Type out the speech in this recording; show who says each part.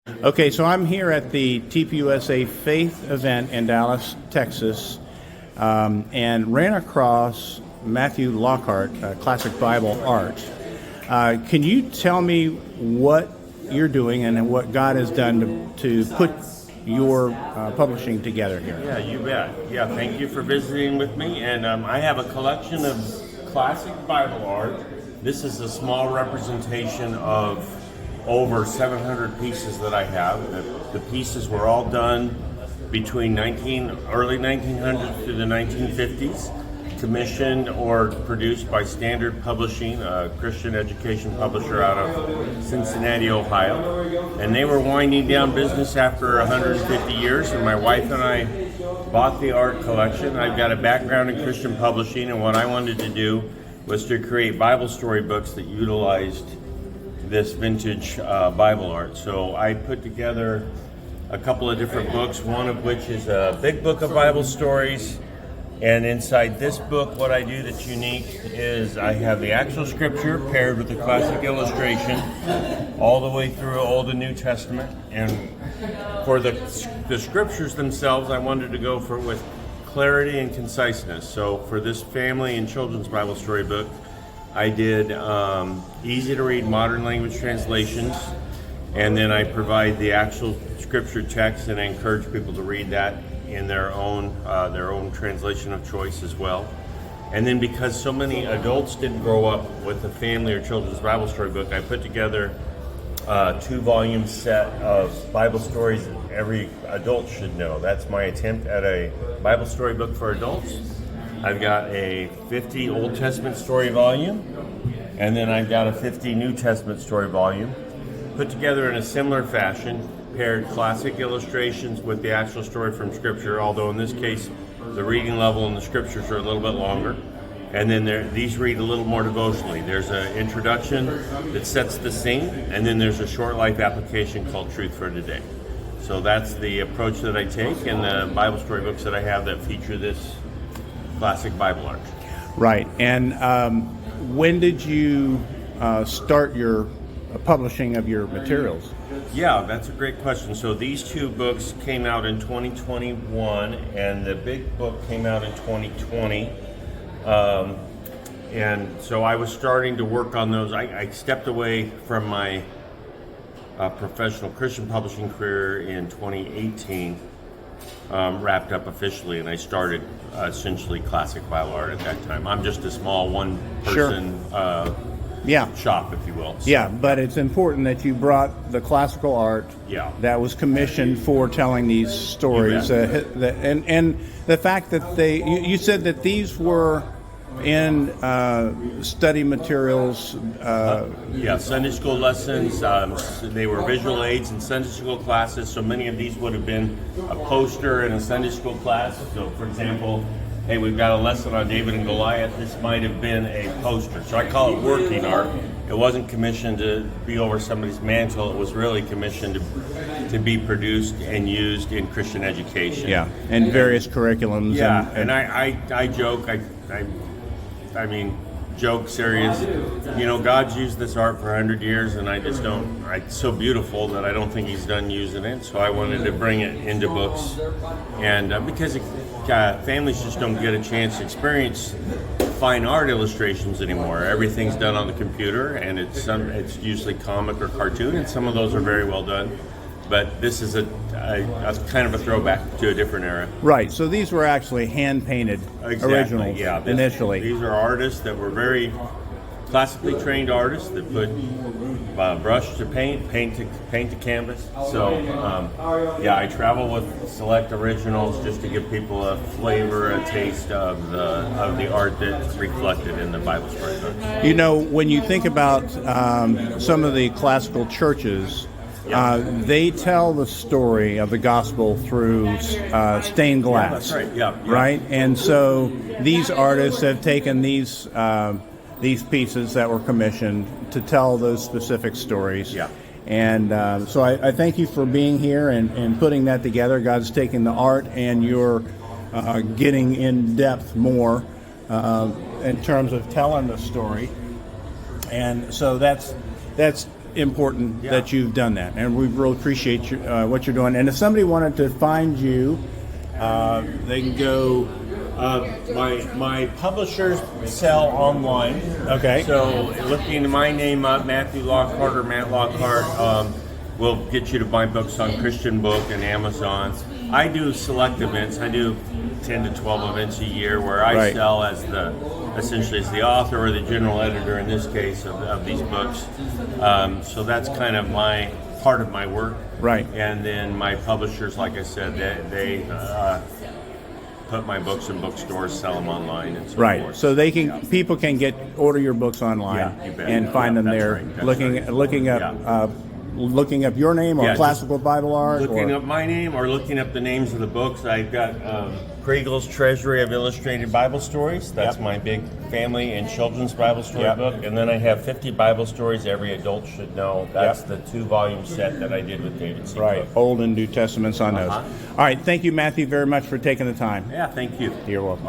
Speaker 1: Okay, so I'm here at the TPUSA Faith event in Dallas, Texas, and ran across Matthew Lockhart, Classic Bible Art. Can you tell me what you're doing and what God has done to put your publishing together here?
Speaker 2: Yeah, you bet. Yeah, thank you for visiting with me. And I have a collection of classic Bible art. This is a small representation of over 700 pieces that I have. The pieces were all done between early 1900s to the 1950s, commissioned or produced by Standard Publishing, a Christian education publisher out of Cincinnati, Ohio. And they were winding down business after 150 years, and my wife and I bought the art collection. I've got a background in Christian publishing, and what I wanted to do was to create Bible story books that utilized this vintage Bible art. So I put together a couple of different books, one of which is a big book of Bible stories. And inside this book, what I do that's unique is I have the actual scripture paired with the classic illustration all the way through Old and New Testament. And for the scriptures themselves, I wanted to go with clarity and conciseness. So for this family and children's Bible story book, I did easy to read modern language translations, and then I provide the actual scripture text, and I encourage people to read that in their own translation of choice as well. And then because so many adults didn't grow up with a family or children's Bible story book, I put together a 2-volume set of Bible stories that every adult should know. That's my attempt at a Bible story book for adults. I've got a 50 Old Testament story volume, and then I've got a 50 New Testament story volume, put together in a similar fashion, paired classic illustrations with the actual story from Scripture, although in this case, the reading level in the Scriptures are a little bit longer. And then these read a little more devotionally. There's an introduction that sets the scene, and then there's a short life application called Truth for Today. So that's the approach that I take in the Bible story books that I have that feature this classic Bible art.
Speaker 1: Right. And when did you start your publishing of your materials?
Speaker 2: Yeah, that's a great question. So these two books came out in 2021, and the big book came out in 2020. And so I was starting to work on those. I stepped away from my professional Christian publishing career in 2018. Wrapped up officially, and I started essentially classic Bible art at that time. I'm just a small one-person shop, if you will. So,
Speaker 1: yeah, but it's important that you brought the classical art that was commissioned for telling these stories. And the fact that you said that these were in study materials.
Speaker 2: Sunday school lessons. They were visual aids in Sunday school classes, so many of these would have been a poster in a Sunday school class. So, for example, hey, we've got a lesson on David and Goliath. This might have been a poster. So I call it working art. It wasn't commissioned to be over somebody's mantle. It was really commissioned to be produced and used in Christian education.
Speaker 1: Yeah, and various curriculums.
Speaker 2: Yeah, and I joke, I mean, joke, serious. You know, God's used this art for 100 years, and I just don't. It's so beautiful that I don't think He's done using it. So I wanted to bring it into books, and because families just don't get a chance to experience fine art illustrations anymore. Everything's done on the computer, and it's usually comic or cartoon, and some of those are very well done. But this is a kind of a throwback to a different era.
Speaker 1: Right, so these were actually hand-painted originals initially.
Speaker 2: These are artists that were very classically trained artists that put brush to paint to canvas. So, I travel with select originals just to give people a flavor, a taste of the art that's reflected in the Bible story books.
Speaker 1: You know, when you think about some of the classical churches, they tell the story of the gospel through stained glass.
Speaker 2: Yeah, that's right. Yeah.
Speaker 1: Right, and so these artists have taken these pieces that were commissioned to tell those specific stories.
Speaker 2: Yeah.
Speaker 1: And so I thank you for being here and putting that together. God's taking the art, and you're getting in depth more in terms of telling the story. And so that's important
Speaker 2: Yeah.
Speaker 1: that you've done that, and we really appreciate you, what you're doing. And if somebody wanted to find you, they can go.
Speaker 2: My publishers sell online.
Speaker 1: Okay.
Speaker 2: So looking my name up, Matthew Lockhart or Matt Lockhart, will get you to buy books on Christian Book and Amazon. I do select events. I do 10 to 12 events a year where I
Speaker 1: Right.
Speaker 2: sell essentially as the author or the general editor in this case of these books. So that's kind of part of my work.
Speaker 1: Right.
Speaker 2: And then my publishers, like I said, they put my books in bookstores, sell them online, and so
Speaker 1: Right,
Speaker 2: forth.
Speaker 1: so they can people can order your books online
Speaker 2: Yeah, you bet.
Speaker 1: and find
Speaker 2: Yeah,
Speaker 1: them
Speaker 2: that's
Speaker 1: there,
Speaker 2: right, that's
Speaker 1: looking up
Speaker 2: Yeah.
Speaker 1: looking up your name or
Speaker 2: Yeah,
Speaker 1: Classical Bible Art.
Speaker 2: Looking
Speaker 1: or,
Speaker 2: up my name or looking up the names of the books. I've got Kriegel's Treasury of Illustrated Bible Stories. That's
Speaker 1: Yep.
Speaker 2: my big family and children's Bible story
Speaker 1: Yep.
Speaker 2: book. And then I have 50 Bible stories every adult should know. That's the 2-volume set that I did with David C.
Speaker 1: right,
Speaker 2: Cook.
Speaker 1: Old and New Testaments on those.
Speaker 2: Uh-huh.
Speaker 1: All right, thank you, Matthew, very much for taking the time.
Speaker 2: Yeah, thank you.
Speaker 1: You're welcome.